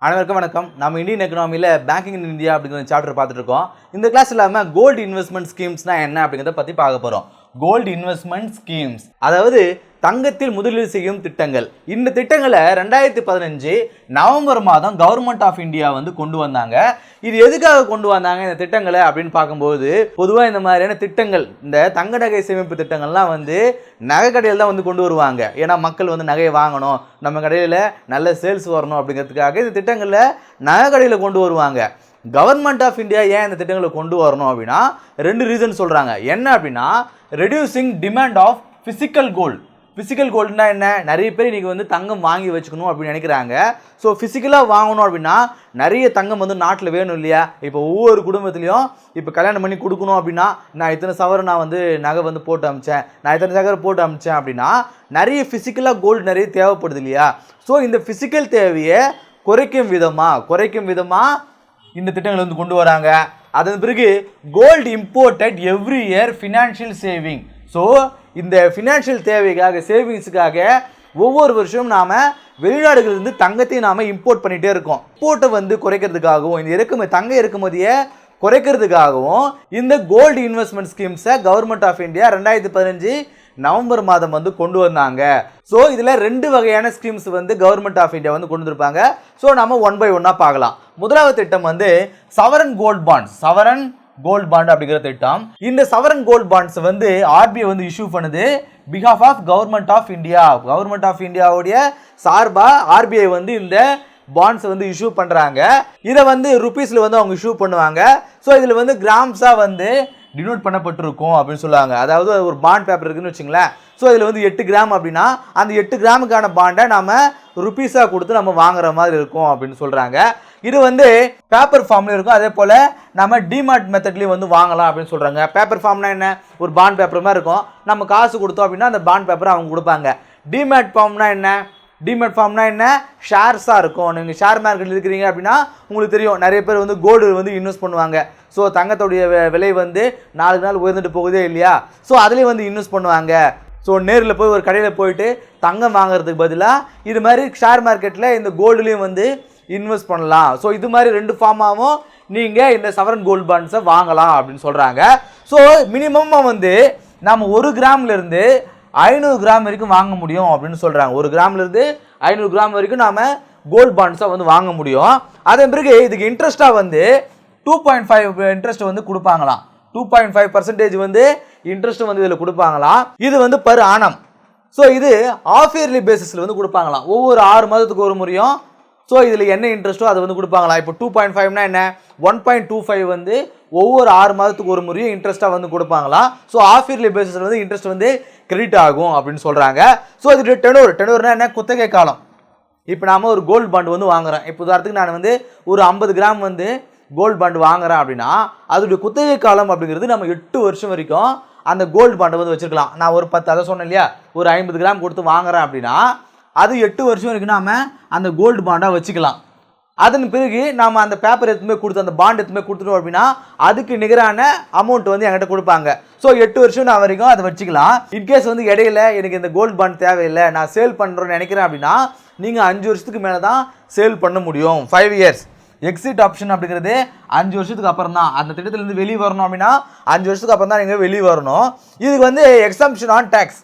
அனைவருக்கும் வணக்கம். நம்ம இந்தியன் எக்கனாமியில் பேங்கிங் இன் இந்தியா அப்படிங்கிற சாப்டர் பார்த்துட்டு இருக்கோம். இந்த கிளாஸ் இல்லாமல் கோல்டு இன்வெஸ்ட்மெண்ட் ஸ்கீம்ஸ்னா என்ன அப்படிங்கிறத பற்றி பார்க்க போகிறோம். கோல்டு இன்வெஸ்ட்மெண்ட் ஸ்கீம்ஸ் அதாவது தங்கத்தில் முதலீடு செய்யும் திட்டங்கள். இந்த திட்டங்களை 2015 நவம்பர் மாதம் கவர்மெண்ட் ஆஃப் இந்தியா வந்து கொண்டு வந்தாங்க. இது எதுக்காக கொண்டு வந்தாங்க இந்த திட்டங்களை அப்படின்னு பார்க்கும்போது, பொதுவாக இந்த மாதிரியான திட்டங்கள், இந்த தங்க நகை சேமிப்பு திட்டங்கள்லாம் வந்து நகை கடையில் தான் வந்து கொண்டு வருவாங்க. ஏன்னா மக்கள் வந்து நகையை வாங்கணும், நம்ம கடையில் நல்ல சேல்ஸ் வரணும் அப்படிங்கிறதுக்காக இந்த திட்டங்களில் நகை கடையில் கொண்டு வருவாங்க. கவர்மெண்ட் ஆஃப் இந்தியா ஏன் இந்த திட்டங்களை கொண்டு வரணும் அப்படின்னா 2 ரீசன் சொல்கிறாங்க. என்ன அப்படின்னா, reducing demand of physical gold. Physical கோல்டுனா என்ன? நிறைய பேர் இன்றைக்கி வந்து தங்கம் வாங்கி வச்சுக்கணும் அப்படின்னு நினைக்கிறாங்க. ஸோ ஃபிசிக்கலாக வாங்கணும் அப்படின்னா நிறைய தங்கம் வந்து நாட்டில் வேணும் இல்லையா? இப்போ ஒவ்வொரு குடும்பத்துலேயும் இப்போ கல்யாணம் பண்ணி கொடுக்கணும் அப்படின்னா, நான் இத்தனை சவரம் நான் வந்து நகை வந்து போட்டு அமிச்சேன், நான் இத்தனை சவரம் போட்டு அமிச்சேன் அப்படின்னா நிறைய ஃபிசிக்கலாக கோல்டு நிறைய தேவைப்படுது இல்லையா? ஸோ இந்த ஃபிசிக்கல் தேவையை குறைக்கும் விதமாக இந்த திட்டங்களை வந்து கொண்டு வராங்க. அதன் பிறகு gold imported every year financial saving. So இந்த ஃபினான்ஷியல் தேவைக்காக, சேவிங்ஸுக்காக ஒவ்வொரு வருஷமும் நாம் வெளிநாடுகளிலிருந்து தங்கத்தையும் நாம் இம்போர்ட் பண்ணிகிட்டே இருக்கோம். இம்போர்ட்டை வந்து குறைக்கிறதுக்காகவும், இந்த தங்க இறக்குமதியை குறைக்கிறதுக்காகவும் இந்த கோல்டு இன்வெஸ்ட்மெண்ட் ஸ்கீம்ஸை கவர்மெண்ட் ஆஃப் இந்தியா 2015 நவம்பர் மாதம் வந்து கொண்டு வந்தாங்க. ஸோ இதில் 2 வகையான ஸ்கீம்ஸ் வந்து கவர்மெண்ட் ஆஃப் இந்தியா வந்து கொண்டு வந்திருப்பாங்க. ஸோ நம்ம 1 by 1 பார்க்கலாம். முதலாவது திட்டம் வந்து சவரன் கோல்ட் பாண்ட் அப்படிங்கிற திட்டம். இந்த சவரன் கோல்ட் பாண்ட்ஸ் வந்து ஆர்பிஐ வந்து இஷ்யூ பண்ணுது behalf of government of India. Government of இந்தியாவுடைய சார்பாக ஆர்பிஐ வந்து இந்த பாண்ட்ஸ் வந்து இஷ்யூ பண்ணுறாங்க. இதை வந்து ருபீஸில் வந்து அவங்க இஷ்யூ பண்ணுவாங்க. ஸோ இதில் வந்து கிராம்ஸாக வந்து டினோட் பண்ணப்பட்டிருக்கும் அப்படின்னு சொல்லுவாங்க. அதாவது ஒரு பாண்ட் பேப்பர் இருக்குன்னு வச்சுங்களேன். ஸோ இதில் வந்து 8 கிராம் அப்படின்னா அந்த 8 கிராமுக்கான பாண்டை நம்ம ருபீஸாக கொடுத்து நம்ம வாங்குற மாதிரி இருக்கும் அப்படின்னு சொல்கிறாங்க. இது வந்து பேப்பர் ஃபார்ம்லேயும் இருக்கும், அதே போல் நம்ம டிமார்ட் மெத்தட்லேயும் வந்து வாங்கலாம் அப்படின்னு சொல்கிறாங்க. பேப்பர் ஃபார்ம்னா என்ன? ஒரு பாண்ட் பேப்பர் மாதிரி இருக்கும், நம்ம காசு கொடுத்தோம் அப்படின்னா அந்த பாண்ட் பேப்பரை அவங்க கொடுப்பாங்க. டிமார்ட் ஃபார்ம்னா என்ன? ஷேர்ஸாக இருக்கும். நீங்கள் ஷேர் மார்க்கெட்டில் இருக்கிறீங்க அப்படின்னா உங்களுக்கு தெரியும், நிறைய பேர் வந்து கோல்டு வந்து இன்வெஸ்ட் பண்ணுவாங்க. ஸோ தங்கத்துடைய விலை வந்து நாளுக்கு நாள் உயர்ந்துட்டு போகுதே இல்லையா? ஸோ அதுலேயும் வந்து இன்வெஸ்ட் பண்ணுவாங்க. ஸோ நேரில் போய் ஒரு கடையில் போயிட்டு தங்கம் வாங்குறதுக்கு பதிலாக இது மாதிரி ஷேர் மார்க்கெட்டில் இந்த கோல்டுலேயும் வந்து இன்வெஸ்ட் பண்ணலாம். ஸோ இது மாதிரி 2 ஃபார்மாகவும் நீங்கள் இந்த சவரன் கோல்டு பாண்ட்ஸை வாங்கலாம் அப்படின்னு சொல்கிறாங்க. ஸோ மினிமமாக வந்து நம்ம 1 கிராம்லேருந்து 500 கிராம் வரைக்கும் வாங்க முடியும் அப்படின்னு சொல்கிறாங்க. 1 கிராம்லேருந்து 500 கிராம் வரைக்கும் நாம் கோல்டு பாண்ட்ஸை வந்து வாங்க முடியும். அதன் பிறகு இதுக்கு இன்ட்ரெஸ்ட்டாக வந்து 2.5 இன்ட்ரெஸ்ட் வந்து கொடுப்பாங்களாம். 2.5% வந்து இன்ட்ரெஸ்ட் வந்து இதில் கொடுப்பாங்களாம். இது வந்து பர் ஆனம். ஸோ இது ஆஃப் இயர்லி பேசிஸில் வந்து கொடுப்பாங்களாம், ஒவ்வொரு 6 மாதத்துக்கு ஒரு முறையும். ஸோ இதில் என்ன இன்ட்ரெஸ்ட்டோ அதை வந்து கொடுப்பாங்களாம். இப்போ 2.5னா என்ன? 1.25 வந்து ஒவ்வொரு 6 மாதத்துக்கு ஒரு முறையும் இன்ட்ரெஸ்ட்டாக வந்து கொடுப்பாங்களாம். ஸோ ஆஃப் இயர்லி பேசிஸில் வந்து இன்ட்ரெஸ்ட் வந்து கிரெடிட் ஆகும் அப்படின்னு சொல்கிறாங்க. ஸோ இது டெனூர்னா என்ன? குத்தகை காலம். இப்போ நாம் ஒரு கோல்டு பாண்ட் வந்து வாங்குகிறேன். இப்போ உதாரணத்துக்கு நான் வந்து ஒரு 50 கிராம் வந்து கோல்டு பாண்ட் வாங்குறேன் அப்படின்னா அதோடைய குத்தகை காலம் அப்படிங்கிறது நம்ம 8 வருஷம் வரைக்கும் அந்த கோல்டு பாண்டை வந்து வச்சுருக்கலாம். நான் ஒரு 10 அதை சொன்னேன் இல்லையா, ஒரு 50 கிராம் கொடுத்து வாங்குறேன் அப்படின்னா அது 8 வருஷம் வரைக்கும் நாம் அந்த கோல்டு பாண்டாக வச்சுக்கலாம். அதன் பிறகு நாம் அந்த பேப்பர் எடுத்துமே கொடுத்து, அந்த பாண்ட் எடுத்துமே கொடுத்துட்டோம் அப்படின்னா அதுக்கு நிகரான அமௌண்ட் வந்து என்கிட்ட கொடுப்பாங்க. ஸோ 8 வருஷம் நான் வரைக்கும் அதை வச்சுக்கலாம். இன்கேஸ் வந்து இடையில எனக்கு இந்த கோல்டு பாண்ட் தேவையில்லை, நான் சேல் பண்ணுறோன்னு நினைக்கிறேன் அப்படின்னா நீங்கள் 5 வருஷத்துக்கு மேலே தான் சேல் பண்ண முடியும். 5 இயர்ஸ் எக்ஸிட் ஆப்ஷன் அப்படிங்கிறது 5 வருஷத்துக்கு அப்புறம் தான். அந்த திட்டத்திலேருந்து வெளியே வரணும் அப்படின்னா 5 வருஷத்துக்கு அப்புறம் தான் நீங்கள் வெளியே வரணும். இதுக்கு வந்து எக்ஸம்ஷன் ஆன் டேக்ஸ்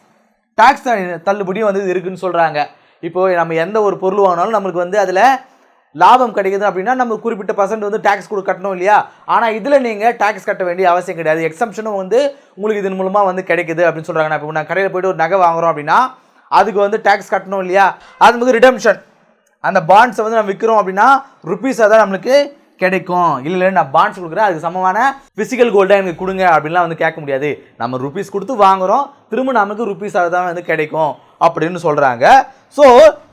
தள்ளுபடியும் வந்து இருக்குன்னு சொல்கிறாங்க. இப்போது நம்ம எந்த ஒரு பொருள் வாங்கினாலும் நம்மளுக்கு வந்து அதில் லாபம் கிடைக்குது அப்படின்னா நம்ம குறிப்பிட்ட % வந்து டேக்ஸ் கட்டணும் இல்லையா? ஆனால் இதில் நீங்கள் டேக்ஸ் கட்ட வேண்டிய அவசியம் கிடையாது. எக்ஸம்ஷனும் வந்து உங்களுக்கு இதன் மூலமாக வந்து கிடைக்குது அப்படின்னு சொல்கிறாங்க. நான் இப்போ நான் கடையில் போய்ட்டு ஒரு நகை வாங்குகிறோம் அப்படின்னா அதுக்கு வந்து டேக்ஸ் கட்டணும் இல்லையா? அது வந்து ரிடம்ஷன், அந்த பாண்ட்ஸை வந்து நம்ம விற்கிறோம் அப்படின்னா ருப்பீஸாக தான் நம்மளுக்கு கிடைக்கும். இல்லை நான் பாண்ட்ஸ் கொடுக்குறேன், அதுக்கு சமமான ஃபிசிக்கல் கோல்டாக எனக்கு கொடுங்க அப்படின்லாம் வந்து கேட்க முடியாது. நம்ம ருப்பீஸ் கொடுத்து வாங்குகிறோம், திரும்ப நமக்கு ருப்பீஸாக தான் வந்து கிடைக்கும் அப்படின்னு சொல்கிறாங்க. ஸோ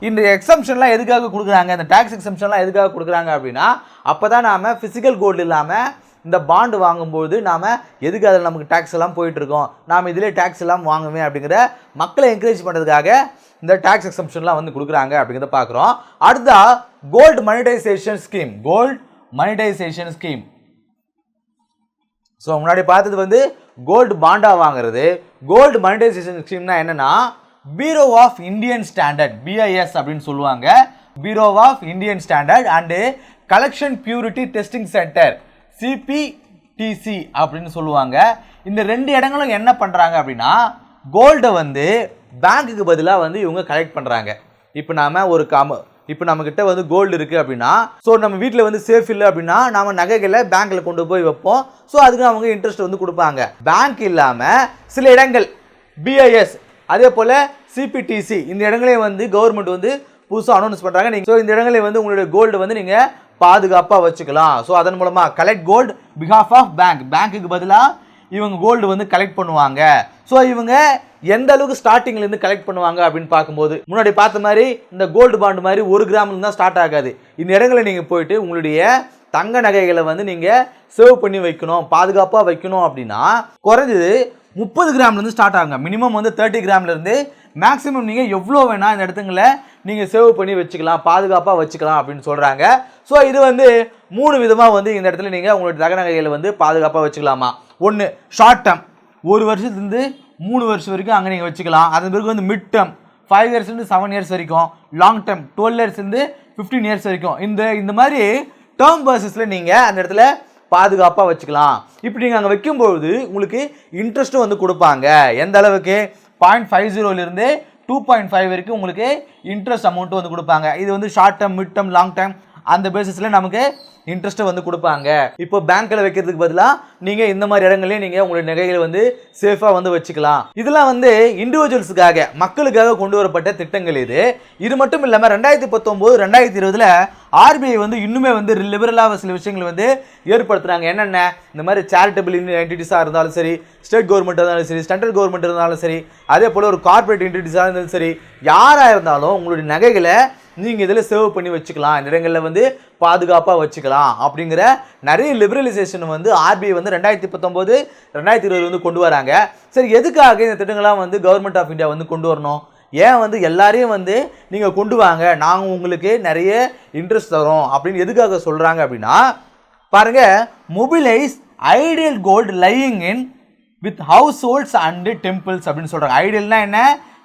இந்த எக்ஸம்ஷன்லாம் எதுக்காக கொடுக்குறாங்க? இந்த டேக்ஸ் எக்ஸம்ஷன்லாம் எதுக்காக கொடுக்குறாங்க அப்படின்னா அப்போ தான் நாம் ஃபிசிக்கல் கோல்டு இல்லாமல் இந்த பாண்டு வாங்கும்போது நாம் எதுக்கு அதில் நமக்கு டேக்ஸ் எல்லாம் போயிட்டுருக்கோம், நாம் இதிலே டேக்ஸ் எல்லாம் வாங்குவேன் அப்படிங்கிற மக்களை என்கரேஜ் பண்ணுறதுக்காக இந்த டேக்ஸ் எக்ஸம்ஷன்லாம் வந்து கொடுக்குறாங்க அப்படிங்கிறத பார்க்குறோம். அடுத்தா கோல்டு மனிடைசேஷன் ஸ்கீம். ஸோ முன்னாடி பார்த்தது வந்து கோல்டு பாண்டாக வாங்குறது. கோல்டு மனிடைசேஷன் ஸ்கீம்னா என்னென்னா bureau of Indian standard, BIS அப்படின்னு சொல்லுவாங்க. Bureau of Indian Standard and Collection Purity Testing Center CPTC அப்படின்னு சொல்லுவாங்க. இந்த ரெண்டு இடங்களும் என்ன பண்றாங்க அப்படின்னா கோல்டை வந்து பேங்க்குக்கு பதிலாக வந்து இவங்க கலெக்ட் பண்றாங்க. இப்போ நம்ம கிட்ட வந்து கோல்டு இருக்கு அப்படின்னா ஸோ நம்ம வீட்டில் வந்து சேஃப் இல்லை அப்படின்னா நம்ம நகைகளை பேங்க்ல கொண்டு போய் வைப்போம். ஸோ அதுக்கு அவங்க இன்ட்ரெஸ்ட் வந்து கொடுப்பாங்க. பேங்க் இல்லாமல் சில இடங்கள் BIS அதே போல் CPTC இந்த இடங்களையும் வந்து கவர்மெண்ட் வந்து புதுசாக அனௌன்ஸ் பண்ணுறாங்க. நீங்கள் ஸோ இந்த இடங்களையும் வந்து உங்களுடைய கோல்டு வந்து நீங்கள் பாதுகாப்பாக வச்சுக்கலாம். ஸோ அதன் மூலமாக கலெக்ட் கோல்டு பிஹாஃப் ஆஃப் பேங்க்குக்கு பதிலாக இவங்க கோல்டு வந்து கலெக்ட் பண்ணுவாங்க. ஸோ இவங்க எந்த அளவுக்கு ஸ்டார்டிங்லேருந்து கலெக்ட் பண்ணுவாங்க அப்படின்னு பார்க்கும்போது முன்னாடி பார்த்த மாதிரி இந்த கோல்டு பாண்டு மாதிரி 1 கிராம்லேருந்து தான் ஸ்டார்ட் ஆகாது. இந்த இடங்களை நீங்கள் போயிட்டு உங்களுடைய தங்க நகைகளை வந்து நீங்கள் சேவ் பண்ணி வைக்கணும், பாதுகாப்பாக வைக்கணும் அப்படின்னா குறைஞ்சது 30 கிராம்லேருந்து ஸ்டார்ட் ஆகுங்க. மினிமம் வந்து 30 கிராம்லேருந்து மேக்ஸிமம் நீங்கள் எவ்வளோ வேணால் இந்த இடத்துங்களை நீங்கள் சேவ் பண்ணி வச்சுக்கலாம், பாதுகாப்பாக வச்சுக்கலாம் அப்படின்னு சொல்கிறாங்க. ஸோ இது வந்து 3 விதமாக வந்து இந்த இடத்துல நீங்கள் உங்களுடைய தங்க நகைகளை வந்து பாதுகாப்பாக வச்சுக்கலாமா. ஒன்று ஷார்ட் டேர்ம் 1 வருஷத்துலேருந்து 3 வருஷம் வரைக்கும் அங்கே நீங்கள் வச்சுக்கலாம். அதன் பிறகு வந்து மிட் டேர்ம் 5 இயர்ஸ்லேருந்து 7 இயர்ஸ் வரைக்கும், லாங் டேர்ம் 12 இயர்ஸ்லேருந்து 15 இயர்ஸ் வரைக்கும் இந்த மாதிரி டேர்ம் பேசிஸில் நீங்கள் அந்த இடத்துல பாதுகாப்பாக வச்சுக்கலாம். இப்படி நீங்கள் அங்கே வைக்கும்போது உங்களுக்கு இன்ட்ரெஸ்ட்டும் வந்து கொடுப்பாங்க. எந்த அளவுக்கு 0.50லேருந்து 2.5 வரைக்கும் உங்களுக்கு இன்ட்ரெஸ்ட் அமௌண்ட்டும் வந்து கொடுப்பாங்க. இது வந்து short term, mid term, long term அந்த பேசிஸில் நமக்கு இன்ட்ரெஸ்ட்டை வந்து கொடுப்பாங்க. இப்போ பேங்க்கில் வைக்கிறதுக்கு பதிலாக நீங்கள் இந்த மாதிரி இடங்களையும் நீங்கள் உங்களுடைய நகைகளை வந்து சேஃபாக வந்து வச்சுக்கலாம். இதெல்லாம் வந்து இண்டிவிஜுவல்ஸுக்காக மக்களுக்காக கொண்டு வரப்பட்ட திட்டங்கள். இது மட்டும் இல்லாமல் 2019 2020 RBI வந்து இன்னுமே வந்து லிபரலாக சில விஷயங்கள் வந்து ஏற்படுத்துகிறாங்க. என்னென்ன இந்த மாதிரி சேரிட்டபிள் என்டிட்டிஸாக இருந்தாலும் சரி, ஸ்டேட் கவர்மெண்ட்டாக இருந்தாலும் சரி, சென்ட்ரல் கவர்மெண்ட் இருந்தாலும் சரி, அதே போல் ஒரு கார்பரேட் என்டிட்டிஸாக இருந்தாலும் சரி, யாராக இருந்தாலும் உங்களுடைய நகைகளை நீங்கள் இதில் சேவ் பண்ணி வச்சுக்கலாம், இந்த இடங்களில் வந்து பாதுகாப்பாக வச்சுக்கலாம் அப்படிங்கிற நிறைய லிபரலைசேஷன் வந்து RBI வந்து 2019 2020 வந்து கொண்டு வராங்க. சரி, எதுக்காக இந்த திட்டங்கள்லாம் வந்து கவர்மெண்ட் ஆஃப் இந்தியா வந்து கொண்டு வரணும்? ஏன் வந்து எல்லாரையும் வந்து நீங்கள் கொண்டு வாங்க, நாங்கள் உங்களுக்கு நிறைய இன்ட்ரெஸ்ட் தரோம் அப்படின்னு எதுக்காக சொல்கிறாங்க அப்படின்னா பாருங்கள், mobilise idle gold lying in with households and temples அப்படின்னு சொல்கிறாங்க. ஐடியல்னா என்ன?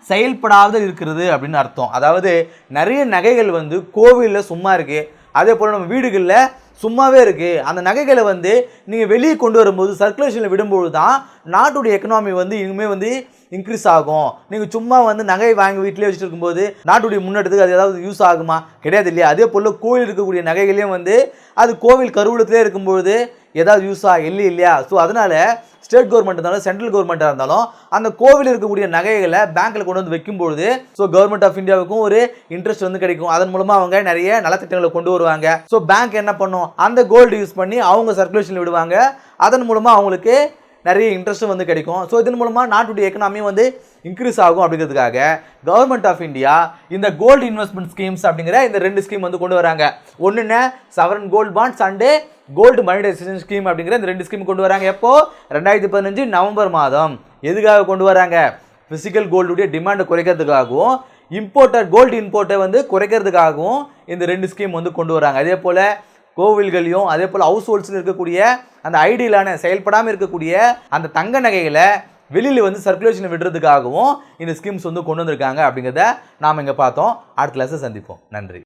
செயல்படாத இருக்கிறது அப்படின்னு அர்த்தம். அதாவது நிறைய நகைகள் வந்து கோவிலில் சும்மா இருக்குது, அதே போல் நம்ம வீடுகளில் சும்மாவே இருக்குது. அந்த நகைகளை வந்து நீங்கள் வெளியே கொண்டு வரும்போது சர்க்குலேஷனில் விடும்போது தான் நாட்டுடைய எக்கனாமி வந்து இனிமேல் வந்து இன்க்ரீஸ் ஆகும். நீங்கள் சும்மா வந்து நகை வாங்கி வீட்டிலே வச்சுட்டு இருக்கும்போது நாட்டுடைய முன்னேற்றத்துக்கு அது ஏதாவது யூஸ் ஆகுமா? கிடையாது இல்லையா? அதே போல் கோவில் இருக்கக்கூடிய நகைகளையும் வந்து அது கோவில் கருவூலத்திலே இருக்கும்போது ஏதாவது யூஸா இல்லையா? ஸோ அதனால் ஸ்டேட் கவர்மெண்ட் இருந்தாலும் சென்ட்ரல் கவர்மெண்ட்டாக இருந்தாலும் அந்த கோவில் இருக்கக்கூடிய நகைகளை பேங்க்கில் கொண்டு வந்து வைக்கும்பொழுது ஸோ கவர்மெண்ட் ஆஃப் இந்தியாவுக்கும் ஒரு இன்ட்ரெஸ்ட் வந்து கிடைக்கும். அதன் மூலமாக அவங்க நிறைய நலத்திட்டங்களை கொண்டு வருவாங்க. ஸோ பேங்க் என்ன பண்ணும்? அந்த கோல்டு யூஸ் பண்ணி அவங்க சர்க்குலேஷனில் விடுவாங்க. அதன் மூலமாக அவங்களுக்கு நிறைய இன்ட்ரெஸ்ட்டும் வந்து கிடைக்கும். ஸோ இதன் மூலமாக நாட்டுடைய எக்கனாமியும் வந்து இன்க்ரீஸ் ஆகும். அப்படிங்கிறதுக்காக கவர்மெண்ட் ஆஃப் இந்தியா இந்த கோல்டு இன்வெஸ்ட்மெண்ட் ஸ்கீம்ஸ் அப்படிங்கிற இந்த 2 ஸ்கீம் வந்து கொண்டு வராங்க. ஒன்றுன்னு sovereign gold bonds and gold monetization scheme அப்படிங்கிற இந்த 2 ஸ்கீம் கொண்டு வராங்க. எப்போ? 2015 நவம்பர் மாதம். எதுக்காக கொண்டு வராங்க? பிசிக்கல் கோல்டுடைய டிமாண்டை குறைக்கிறதுக்காகவும் கோல்டு இம்போர்ட்டை வந்து குறைக்கிறதுக்காகவும் இந்த 2 ஸ்கீம் வந்து கொண்டு வராங்க. அதே போல் கோவில்களையும் அதே போல் ஹவுஸ் ஹோல்ட்ஸில் இருக்கக்கூடிய அந்த ஐடியலான செயல்படாமல் இருக்கக்கூடிய அந்த தங்க நகைகளை வெளியில் வந்து சர்க்குலேஷன் விடுறதுக்காகவும் இந்த ஸ்கீம்ஸ் வந்து கொண்டு வந்திருக்காங்க. அப்படிங்கிறத நாம் இங்கே பார்த்தோம். அடுத்த கிளாஸை சந்திப்போம். நன்றி.